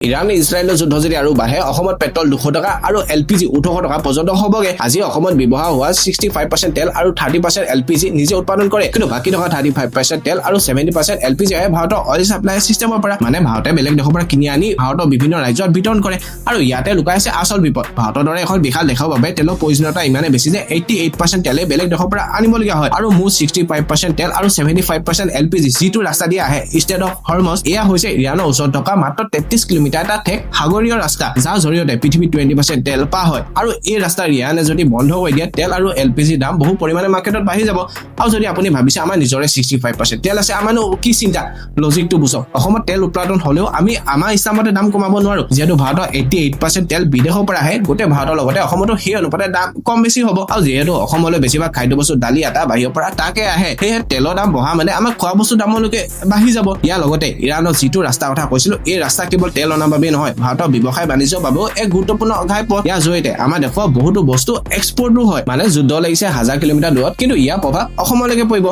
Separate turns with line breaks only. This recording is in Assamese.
ইৰাণ ইজৰাইলৰ যুদ্ধ যদি আৰু বাঢ়ে অসমত পেট্ৰল 200 টকা আৰু এলপিজি 1800 টকা পৰ্যন্ত হ'বগে আজি অসমত ব্যৱহাৰ হোৱা 65% তেল আৰু 30% এলপিজি নিজে উৎপাদন কৰে কিন্তু বাকি থকা 35% তেল আৰু 70% এলপিজি আহে ভাৰতৰ অইল সাপ্লাই সিস্টেমৰ পৰা মানে ভাৰতে বেলেগ দেশৰ পৰা কিনি আনি ভাৰতৰ বিভিন্ন ৰাজ্যত বিতৰণ কৰে আৰু ইয়াতে লুকাই আছে আচল বিপদ ভাৰতৰ দৰে এখন বিশাল দেশৰ বাবে তেলৰ প্ৰয়োজনীয়তা ইমানে বেছি যে 88% তেলে বেলেগ দেশৰ পৰা আনিবলগীয়া হয় আৰু মুঠ 65% তেল আৰু 75% এলপিজি যিটো ৰাস্তা দি আহে ষ্টেট অফ হৰমজ এয়া হৈছে ইৰাণৰ ওচৰত থকা মাত্ৰ 33 কিলোমিটাৰ এটা ঠেক সাগৰীয় ৰাস্তা যাৰ জৰিয়তে পৃথিৱীত 20% তেল পা হয় আৰু এই ৰাস্তা ইৰাণে যদি বন্ধ কৰি দিয়ে তেল আৰু এলপিজি দাম বহু পৰিমাণে মাৰ্কেটত বাঢ়ি যাব আৰু যদি আপুনি ভাবিছে আমাৰ নিজৰে 65% তেল আছে আমাৰনো কি চিন্তা লজিকটো বুঝক অসমত তেল উৎপাদন হলেও আমি আমাৰ ইচ্ছামতে দাম কমাব নোৱাৰো যেহেতু ভাৰতৰ 88% তেল বিদেশৰ পৰা আহে গোটেই ভাৰতৰ লগতে অসমতো সেই অনুপাতে দাম কম বেছি হ'ব আৰু যেহেতু অসমলৈ বেছিভাগ খাদ্যবস্তু দালি আটা বাহিৰৰ পৰা তাকে আহে সেয়ে তেলৰ দাম বঢ়া মানে আমাৰ খোৱা বস্তু দামলৈকে বাঢ়ি যাব ইয়াৰ লগতে ইৰাণৰ যিটো ৰাস্তা কথা কৈছিলো এই ৰাস্তা কেৱল তেল অনাৰ বাবে নহয় ভাৰতৰ ব্যৱসায় বাণিজ্যৰ বাবেও এক গুৰুত্বপূৰ্ণ ঘাইপথ ইয়াৰ জৰিয়তে আমাৰ দেশৰ বহুতো বস্তু এক্সপৰ্টো হয় মানে যুদ্ধ লাগিছে 1000 কিলোমিটাৰ দূৰত কিন্তু ইয়াৰ প্ৰভাৱ অসমলৈকে পৰিব